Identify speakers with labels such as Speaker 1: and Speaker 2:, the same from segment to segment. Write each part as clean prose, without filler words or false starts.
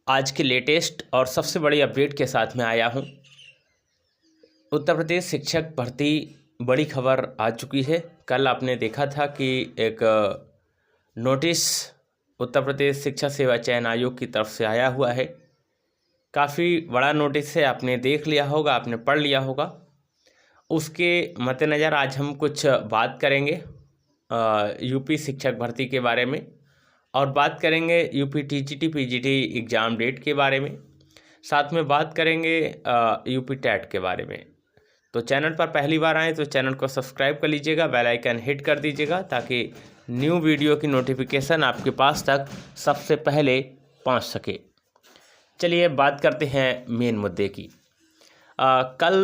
Speaker 1: आज के लेटेस्ट और सबसे बड़ी अपडेट के साथ में आया हूं। उत्तर प्रदेश शिक्षक भर्ती बड़ी खबर आ चुकी है। कल आपने देखा था कि एक नोटिस उत्तर प्रदेश शिक्षा सेवा चयन आयोग की तरफ से आया हुआ है। काफ़ी बड़ा नोटिस है, आपने देख लिया होगा, आपने पढ़ लिया होगा। उसके मद्देनज़र आज हम कुछ बात करेंगे यूपी शिक्षक भर्ती के बारे में, और बात करेंगे UP TGT PGT exam date के बारे में, साथ में बात करेंगे यूपी टेट के बारे में। तो चैनल पर पहली बार आएँ तो चैनल को सब्सक्राइब कर लीजिएगा, बेल आइकन हिट कर दीजिएगा ताकि न्यू वीडियो की नोटिफिकेशन आपके पास तक सबसे पहले पहुंच सके। चलिए बात करते हैं मेन मुद्दे की। कल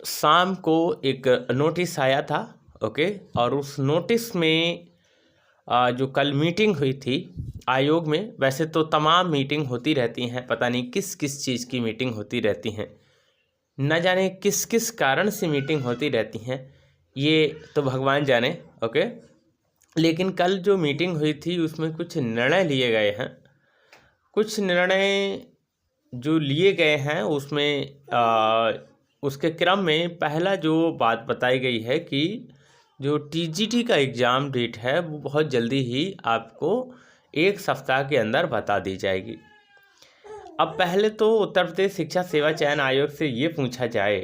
Speaker 1: शाम को एक नोटिस आया था, ओके, और उस नोटिस में जो कल मीटिंग हुई थी आयोग में, वैसे तो तमाम मीटिंग होती रहती हैं, पता नहीं किस किस चीज़ की मीटिंग होती रहती हैं, न जाने किस किस कारण से मीटिंग होती रहती हैं, ये तो भगवान जाने, ओके। लेकिन कल जो मीटिंग हुई थी उसमें कुछ निर्णय लिए गए हैं। कुछ निर्णय जो लिए गए हैं उसमें उसके क्रम में पहला जो बात बताई गई है कि जो टीजीटी का एग्ज़ाम डेट है वो बहुत जल्दी ही आपको एक सप्ताह के अंदर बता दी जाएगी। अब पहले तो उत्तर प्रदेश शिक्षा सेवा चयन आयोग से ये पूछा जाए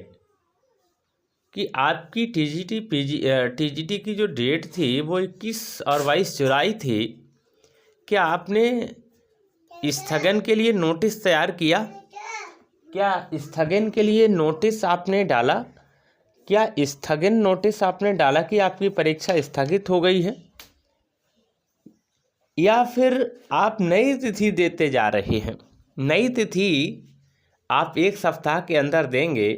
Speaker 1: कि आपकी टीजीटी की जो डेट थी वो 21 और 22 जुलाई थी, क्या आपने स्थगन के लिए नोटिस तैयार किया? क्या स्थगन के लिए नोटिस आपने डाला? क्या स्थगन नोटिस आपने डाला कि आपकी परीक्षा स्थगित हो गई है, या फिर आप नई तिथि देते जा रहे हैं? नई तिथि आप एक सप्ताह के अंदर देंगे।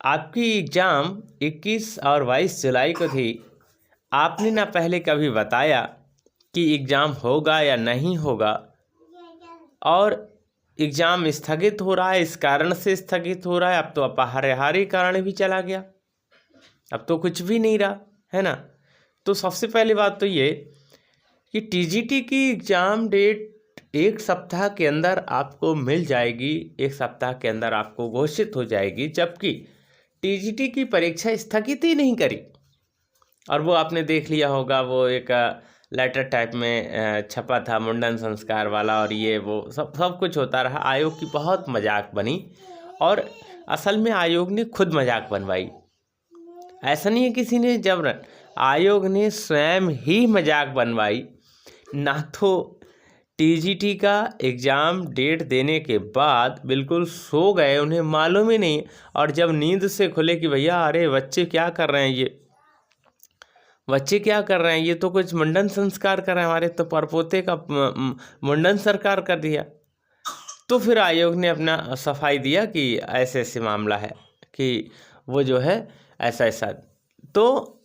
Speaker 1: आपकी एग्ज़ाम 21 और 22 जुलाई को थी। आपने ना पहले कभी बताया कि एग्ज़ाम होगा या नहीं होगा, और एग्ज़ाम स्थगित हो रहा है, इस कारण से स्थगित हो रहा है। अब तो अपरिहार्य कारण भी चला गया, अब तो कुछ भी नहीं रहा है ना। तो सबसे पहली बात तो ये कि टीजीटी की एग्ज़ाम डेट एक सप्ताह के अंदर आपको मिल जाएगी, एक सप्ताह के अंदर आपको घोषित हो जाएगी, जबकि टीजीटी की परीक्षा स्थगित ही नहीं करी। और वो आपने देख लिया होगा, वो एक लेटर टाइप में छपा था, मुंडन संस्कार वाला, और ये वो सब कुछ होता रहा। आयोग की बहुत मजाक बनी, और असल में आयोग ने खुद मजाक बनवाई। ऐसा नहीं है किसी ने जबरन, आयोग ने स्वयं ही मजाक बनवाई। ना तो टीजीटी का एग्ज़ाम डेट देने के बाद बिल्कुल सो गए, उन्हें मालूम ही नहीं, और जब नींद से खुले कि भैया अरे बच्चे क्या कर रहे हैं, ये बच्चे क्या कर रहे हैं, ये तो कुछ मुंडन संस्कार कर रहे हैं, हमारे तो परपोते का मुंडन सरकार कर दिया। तो फिर आयोग ने अपना सफाई दिया कि ऐसे ऐसे मामला है, कि वो जो है ऐसा ऐसा। तो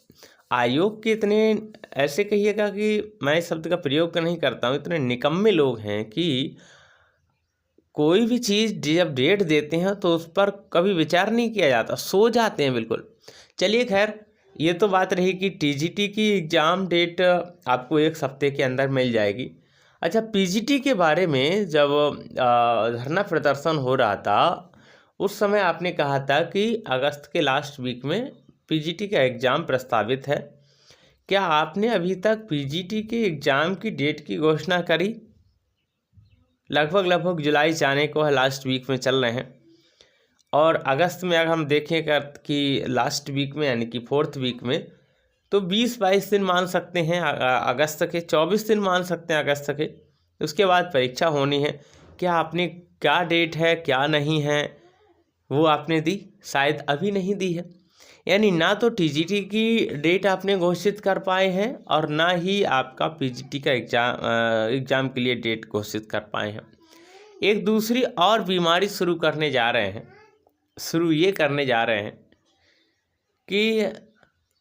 Speaker 1: आयोग के इतने, ऐसे कहिएगा कि मैं इस शब्द का प्रयोग नहीं करता हूँ, इतने निकम्मे लोग हैं कि कोई भी चीज़ जब डेट देते हैं तो उस पर कभी विचार नहीं किया जाता, सो जाते हैं बिल्कुल। चलिए खैर, ये तो बात रही कि टीजीटी की एग्ज़ाम डेट आपको एक हफ्ते के अंदर मिल जाएगी। अच्छा, पीजीटी के बारे में जब धरना प्रदर्शन हो रहा था उस समय आपने कहा था कि अगस्त के लास्ट वीक में पीजीटी का एग्ज़ाम प्रस्तावित है। क्या आपने अभी तक पीजीटी के एग्ज़ाम की डेट की घोषणा करी? लगभग जुलाई जाने को है, लास्ट वीक में चल रहे हैं, और अगस्त में अगर हम देखें कि लास्ट वीक में यानी कि 4th वीक में, तो 20-22 दिन मान सकते हैं अगस्त के, 24 दिन मान सकते हैं अगस्त के। उसके बाद परीक्षा होनी है। क्या आपने, क्या डेट है क्या नहीं है, वो आपने दी? शायद अभी नहीं दी है। यानी ना तो टीजीटी की डेट आपने घोषित कर पाए हैं, और ना ही आपका पीजीटी का एग्ज़ाम के लिए डेट घोषित कर पाए हैं। एक दूसरी और बीमारी शुरू करने जा रहे हैं, ये करने जा रहे हैं कि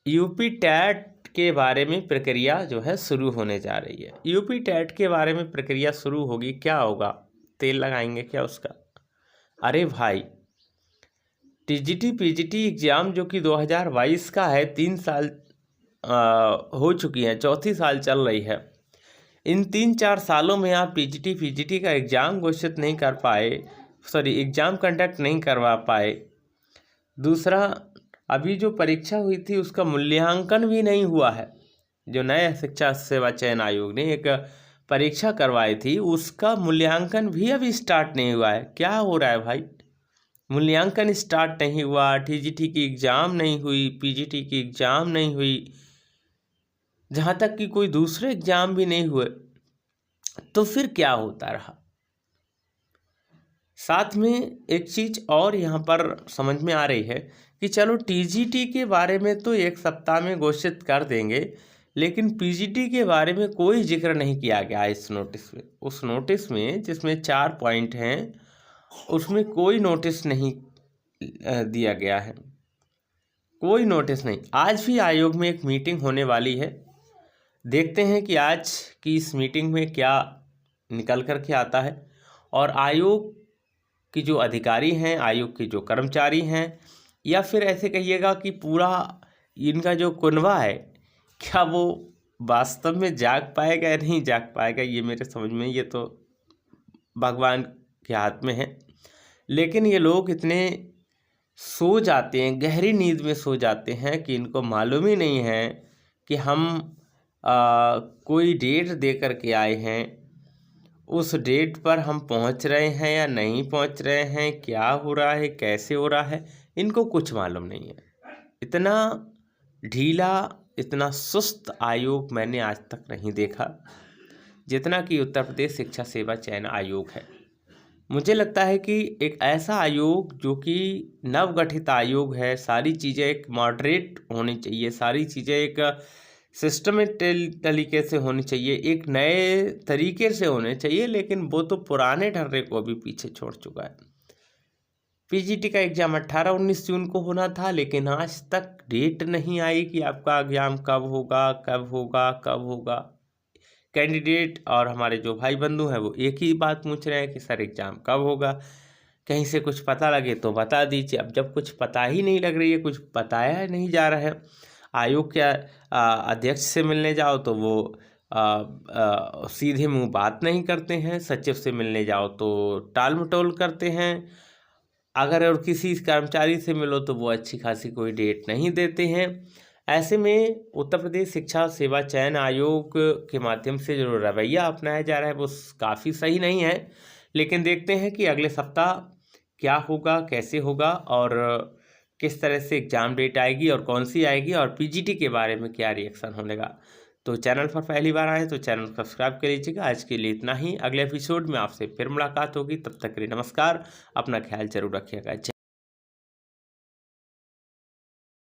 Speaker 1: यूपी टेट के बारे में प्रक्रिया जो है शुरू होने जा रही है। यूपी टेट के बारे में प्रक्रिया शुरू होगी, क्या होगा? तेल लगाएंगे क्या उसका? अरे भाई, टीजीटी पीजीटी एग्ज़ाम जो कि 2022 का है, 3 साल हो चुकी हैं, चौथी साल चल रही है। इन 3-4 सालों में आप पीजीटी का एग्ज़ाम घोषित नहीं कर पाए, एग्ज़ाम कंडक्ट नहीं करवा पाए। दूसरा, अभी जो परीक्षा हुई थी उसका मूल्यांकन भी नहीं हुआ है। जो नया शिक्षा सेवा चयन आयोग ने एक परीक्षा करवाई थी उसका मूल्यांकन भी अभी स्टार्ट नहीं हुआ है। क्या हो रहा है भाई? मूल्यांकन स्टार्ट नहीं हुआ, टीजीटी की एग्ज़ाम नहीं हुई, पीजीटी की एग्ज़ाम नहीं हुई, जहाँ तक कि कोई दूसरे एग्ज़ाम भी नहीं हुए, तो फिर क्या होता रहा? साथ में एक चीज़ और यहाँ पर समझ में आ रही है कि चलो टीजीटी के बारे में तो 1 सप्ताह में घोषित कर देंगे, लेकिन पीजीटी के बारे में कोई जिक्र नहीं किया गया इस नोटिस में। उस नोटिस में जिसमें 4 पॉइंट हैं उसमें कोई नोटिस नहीं दिया गया है, कोई नोटिस नहीं। आज भी आयोग में एक मीटिंग होने वाली है, देखते हैं कि आज की इस मीटिंग में क्या निकल कर के आता है। और आयोग की जो अधिकारी हैं, आयोग के जो कर्मचारी हैं, या फिर ऐसे कहिएगा कि पूरा इनका जो कुनबा है, क्या वो वास्तव में जाग पाएगा या नहीं जाग पाएगा, ये मेरे समझ में, ये तो भगवान के हाथ में है। लेकिन ये लोग इतने सो जाते हैं, गहरी नींद में सो जाते हैं कि इनको मालूम ही नहीं है कि हम कोई डेट दे कर के आए हैं, उस डेट पर हम पहुंच रहे हैं या नहीं पहुंच रहे हैं, क्या हो रहा है, कैसे हो रहा है, इनको कुछ मालूम नहीं है। इतना ढीला, इतना सुस्त आयोग मैंने आज तक नहीं देखा जितना कि उत्तर प्रदेश शिक्षा सेवा चयन आयोग है। मुझे लगता है कि एक ऐसा आयोग जो कि नवगठित आयोग है, सारी चीज़ें एक मॉडरेट होनी चाहिए, सारी चीज़ें एक सिस्टमेटिक तरीके से होनी चाहिए, एक नए तरीके से होने चाहिए, लेकिन वो तो पुराने ढर्रे को भी पीछे छोड़ चुका है। पीजीटी का एग्ज़ाम 18-19 जून को होना था, लेकिन आज तक डेट नहीं आई कि आपका एग्ज़ाम कब होगा, कब होगा, कब होगा। कैंडिडेट और हमारे जो भाई बंधु हैं वो एक ही बात पूछ रहे हैं कि सर एग्ज़ाम कब होगा, कहीं से कुछ पता लगे तो बता दीजिए। अब जब कुछ पता ही नहीं लग रही है, कुछ बताया नहीं जा रहा है, आयोग के अध्यक्ष से मिलने जाओ तो वो सीधे मुंह बात नहीं करते हैं, सचिव से मिलने जाओ तो टाल मटोल करते हैं, अगर और किसी कर्मचारी से मिलो तो वो अच्छी खासी कोई डेट नहीं देते हैं। ऐसे में उत्तर प्रदेश शिक्षा सेवा चयन आयोग के माध्यम से जो रवैया अपनाया जा रहा है वो काफ़ी सही नहीं है। लेकिन देखते हैं कि अगले सप्ताह क्या होगा, कैसे होगा और किस तरह से एग्ज़ाम डेट आएगी और कौन सी आएगी, और पीजीटी के बारे में क्या रिएक्शन होने का। तो चैनल पर पहली बार आए तो चैनल को सब्सक्राइब कर लीजिएगा। आज के लिए इतना ही, अगले एपिसोड में आपसे फिर मुलाकात होगी, तब तक के लिए नमस्कार, अपना ख्याल जरूर रखिएगा।